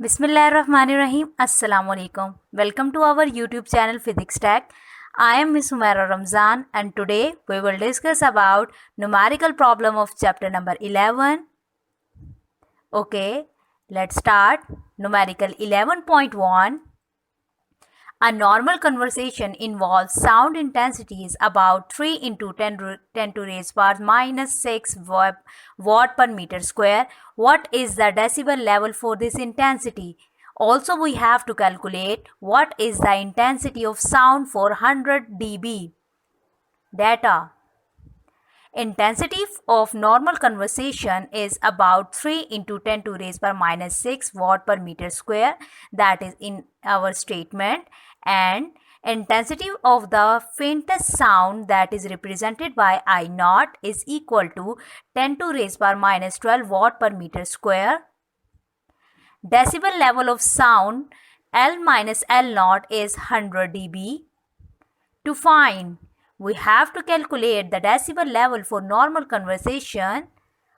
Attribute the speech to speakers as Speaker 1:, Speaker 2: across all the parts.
Speaker 1: Bismillahirrahmanirrahim. Assalamu alaikum. Welcome to our YouTube channel Physics Tech. I am Miss Humaira Ramzan and today we will discuss about numerical problem of chapter number 11. Okay, let's start. Numerical 11.1. A normal conversation involves sound intensities about 3 into 10 to raise power minus 6 watt per meter square. What is the decibel level for this intensity? Also, we have to calculate what is the intensity of sound for 100 dB. Data. Intensity of normal conversation is about 3 into 10 to raise power minus 6 watt per meter square, that is in our statement, and intensity of the faintest sound, that is represented by I naught, is equal to 10 to raise power minus 12 watt per meter square. Decibel level of sound L minus L naught is 100 dB. To find, we have to calculate the decibel level for normal conversation.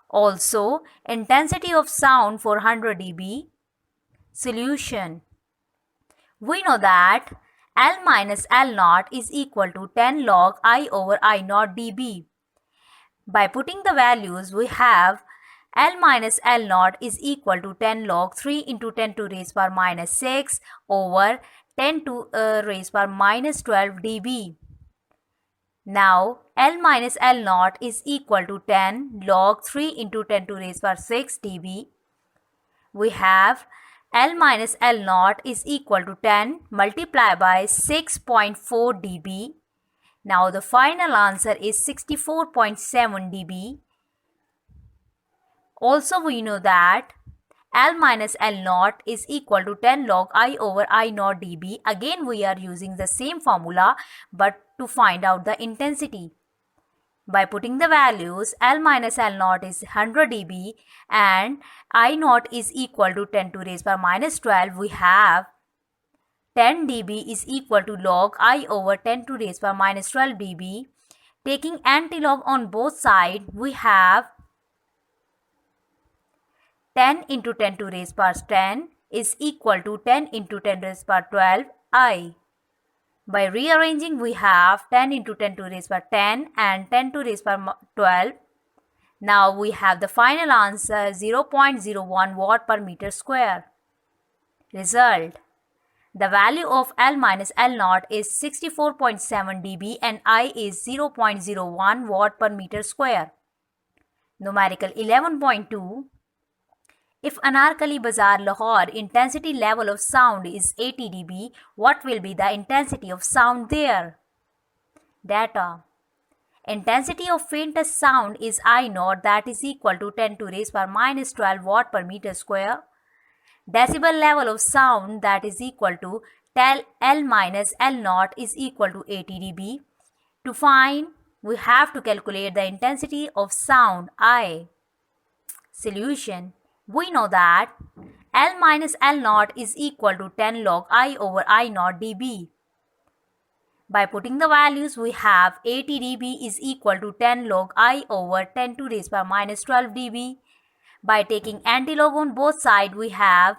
Speaker 1: Also, intensity of sound for 100 dB. Solution. We know that L minus L naught is equal to 10 log I over I naught dB. By putting the values, we have L minus L naught is equal to 10 log 3 into 10 to raise power minus 6 over 10 to raise power minus 12 dB. Now, L minus L naught is equal to 10 log 3 into 10 to raise power 6 dB. We have L minus L naught is equal to 10 multiplied by 6.4 dB. Now, the final answer is 64.7 dB. Also, we know that L minus L naught is equal to 10 log I over I naught dB. Again, we are using the same formula but to find out the intensity. By putting the values, L minus L naught is 100 dB and I naught is equal to 10 to raise power minus 12. We have 10 dB is equal to log I over 10 to raise power minus 12 dB. Taking antilog on both sides, we have 10 into 10 to raise power 10 is equal to 10 into 10 to raise power 12 I. By rearranging, we have 10 into 10 to raise power 10 and 10 to raise power 12. Now we have the final answer 0.01 watt per meter square. Result. The value of L minus L naught is 64.7 dB and I is 0.01 watt per meter square. Numerical 11.2. If Anarkali Bazaar, Lahore intensity level of sound is 80 dB, what will be the intensity of sound there? Data. Intensity of faintest sound is I naught, that is equal to 10 to raise power minus 12 watt per meter square. Decibel level of sound, that is equal to L minus L naught is equal to 80 dB. To find, we have to calculate the intensity of sound I. Solution. We know that L minus L naught is equal to 10 log I over I naught dB. By putting the values, we have 80 dB is equal to 10 log I over 10 to raise power minus 12 dB. By taking antilog on both sides, we have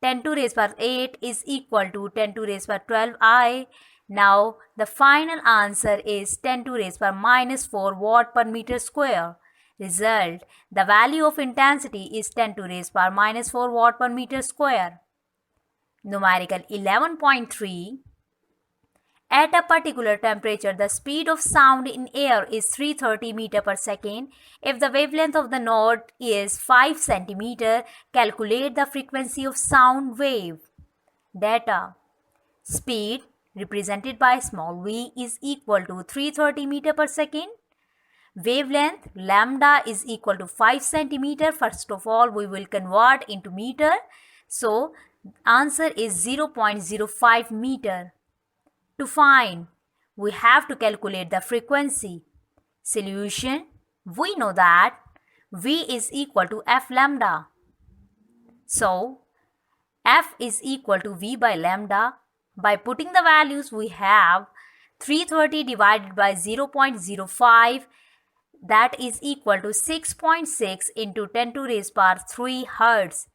Speaker 1: 10 to raise power 8 is equal to 10 to raise power 12 I. Now, the final answer is 10 to raise power minus 4 watt per meter square. Result. The value of intensity is 10 to raise power minus 4 watt per meter square. Numerical 11.3. At a particular temperature, the speed of sound in air is 330 meter per second. If the wavelength of the note is 5 centimeter, calculate the frequency of sound wave. Data. Speed, represented by small v, is equal to 330 meter per second. Wavelength lambda is equal to 5 centimeter. First of all, we will convert into meter. So, answer is 0.05 meter. To find, we have to calculate the frequency. Solution. We know that V is equal to F lambda. So, F is equal to V by lambda. By putting the values, we have 330 divided by 0.05, that is equal to 6.6 into 10 to raise power 3 Hertz.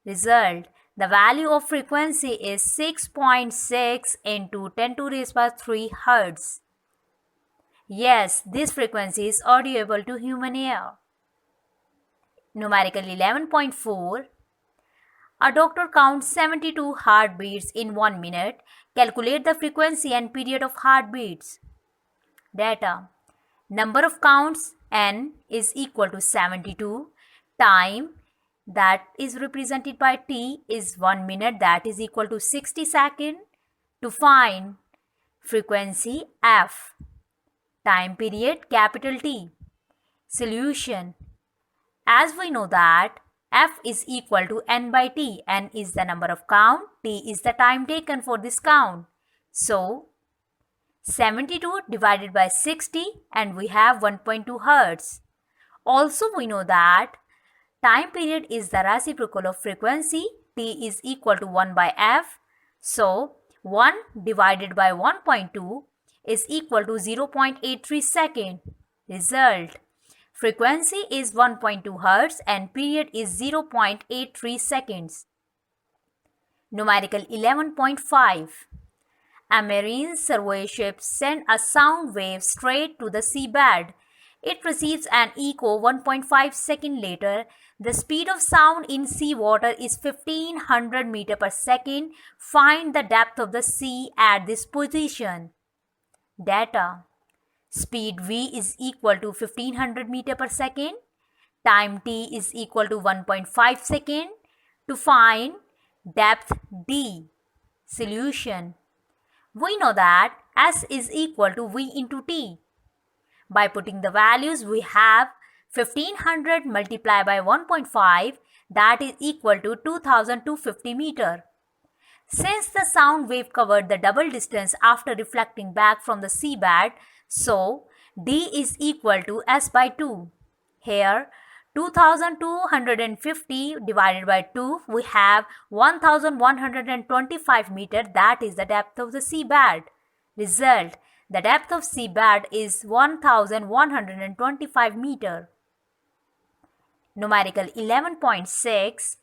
Speaker 1: Result. The value of frequency is 6.6 into 10 to raise by 3 Hz. Yes, this frequency is audible to human ear. Numerical 11.4. A doctor counts 72 heartbeats in 1 minute. Calculate the frequency and period of heartbeats. Data. Number of counts n is equal to 72. Time that is represented by t is 1 minute, that is equal to 60 seconds. To find frequency f. Time period capital T. Solution. As we know that f is equal to n by t. N is the number of count, t is the time taken for this count. So 72 divided by 60 and we have 1.2 Hz. Also we know that time period is the reciprocal of frequency, t is equal to 1 by f. So 1 divided by 1.2 is equal to 0.83 second. Result. Frequency is 1.2 Hz and period is 0.83 seconds. Numerical 11.5. A marine survey ship sent a sound wave straight to the seabed. It receives an echo 1.5 seconds later. The speed of sound in seawater is 1500 meters per second. Find the depth of the sea at this position. Data. Speed v is equal to 1500 meters per second. Time t is equal to 1.5 seconds. To find depth d. Solution. We know that S is equal to V into T. By putting the values, we have 1500 multiplied by 1.5, that is equal to 2250 meter. Since the sound wave covered the double distance after reflecting back from the seabed, so D is equal to S by 2. Here 2250 divided by 2, we have 1125 meter, that is the depth of the seabed. Result. The depth of seabed is 1125 meter. Numerical 11.6.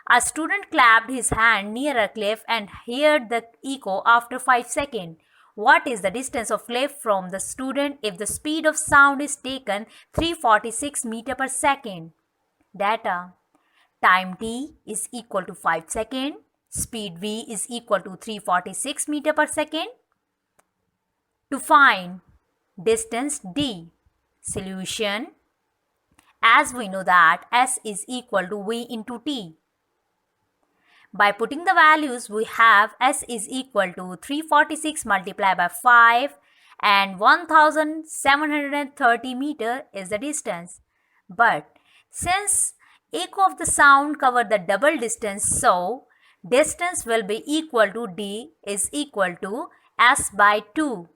Speaker 1: A student clapped his hand near a cliff and heard the echo after 5 seconds. What is the distance of cliff from the student if the speed of sound is taken 346 meters per second? Data. Time t is equal to 5 seconds. Speed v is equal to 346 meters per second. To find distance d. Solution. As we know that S is equal to V into T. By putting the values, we have S is equal to 346 multiplied by 5 and 1730 meter is the distance. But since echo of the sound covered the double distance, so distance will be equal to D is equal to S by 2.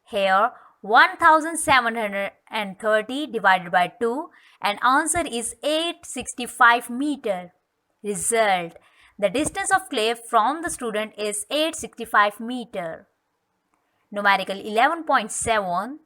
Speaker 1: Here 1730 divided by 2 and answer is 865 meter. Result. The distance of cliff from the student is 865 meter. Numerical 11.7.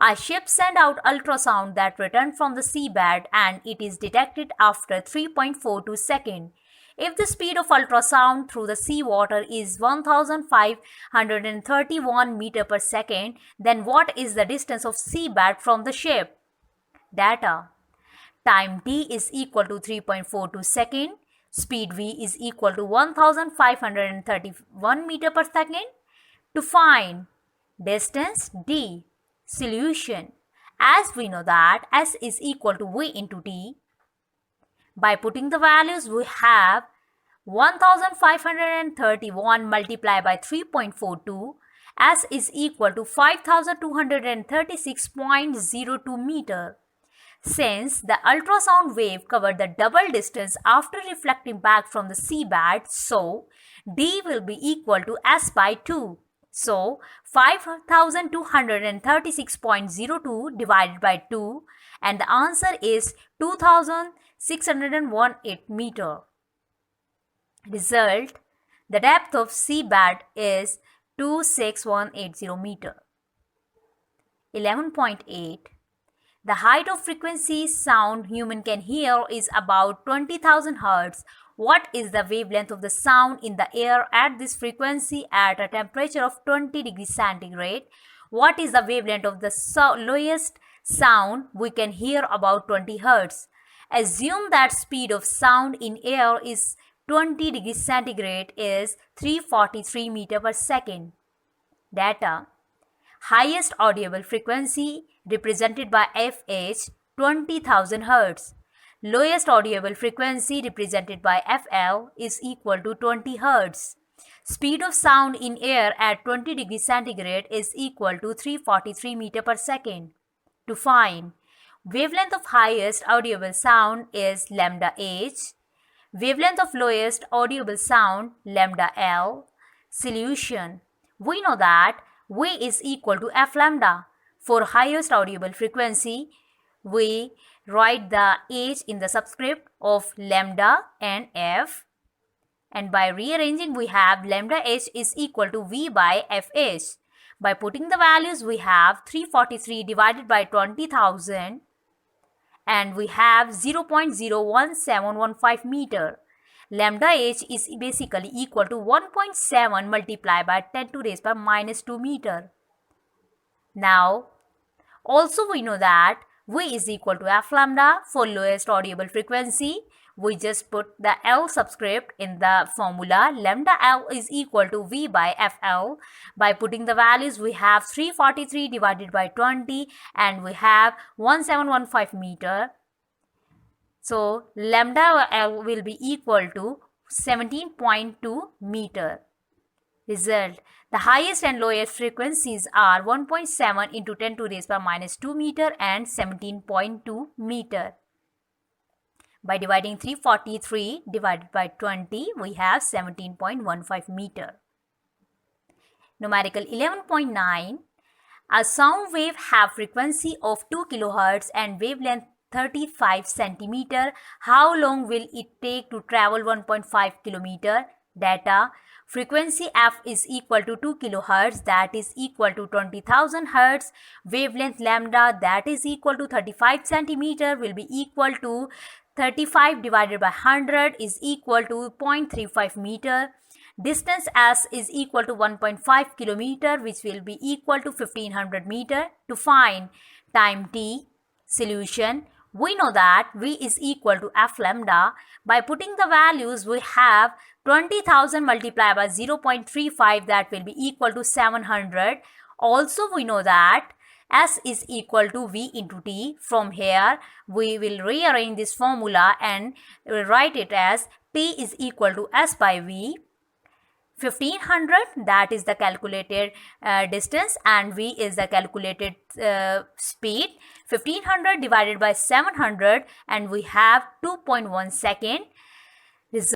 Speaker 1: A ship sent out ultrasound that returned from the seabed and it is detected after 3.42 seconds. If the speed of ultrasound through the seawater is 1531 meter per second, then what is the distance of seabed from the ship? Data. Time t is equal to 3.42 seconds. Speed v is equal to 1531 meter per second. To find distance d. Solution. As we know that S is equal to V into T. By putting the values, we have 1531 multiplied by 3.42. S is equal to 5236.02 meter. Since the ultrasound wave covered the double distance after reflecting back from the seabed, so D will be equal to S by 2. So 5236.02 divided by 2 and the answer is 2618 meter. Result. The depth of seabed is 26180 meter. 11.8. The height of frequency sound human can hear is about 20,000 Hz. What is the wavelength of the sound in the air at this frequency at a temperature of 20 degrees centigrade? What is the wavelength of the lowest sound we can hear about 20 Hz? Assume that speed of sound in air is 20 degrees centigrade is 343 meter per second. Data. Highest audible frequency represented by FH 20,000 Hz. Lowest audible frequency represented by FL is equal to 20 Hz. Speed of sound in air at 20 degrees centigrade is equal to 343 meter per second. To find wavelength of highest audible sound is lambda h. Wavelength of lowest audible sound lambda l. Solution. We know that V is equal to f lambda. For highest audible frequency, we write the h in the subscript of lambda and f. And by rearranging, we have lambda h is equal to V by fh. By putting the values, we have 343 divided by 20,000 and we have 0.01715 meter. Lambda h is basically equal to 1.7 multiplied by 10 to the raised power minus 2 meter. Now, also we know that V is equal to f lambda. For lowest audible frequency, we just put the L subscript in the formula. Lambda L is equal to V by FL. By putting the values, we have 343 divided by 20 and we have 1715 meter. So, lambda L will be equal to 17.2 meter. Result. The highest and lowest frequencies are 1.7 into 10 to the raised power minus 2 meter and 17.2 meter. By dividing 343 divided by 20, we have 17.15 meter. Numerical 11.9. A sound wave have frequency of 2 kHz and wavelength 35 cm. How long will it take to travel 1.5 km? Data. Frequency f is equal to 2 kHz, that is equal to 20,000 Hz. Wavelength lambda, that is equal to 35 cm, will be equal to 35 divided by 100 is equal to 0.35 meter. Distance s is equal to 1.5 km, which will be equal to 1500 meter. To find time t. Solution. We know that V is equal to f lambda. By putting the values, we have 20,000 multiplied by 0.35, that will be equal to 700. Also, we know that S is equal to V into T. From here, we will rearrange this formula and write it as T is equal to S by V. 1500, that is the calculated distance and V is the calculated speed. 1500 divided by 700 and we have 2.1 second.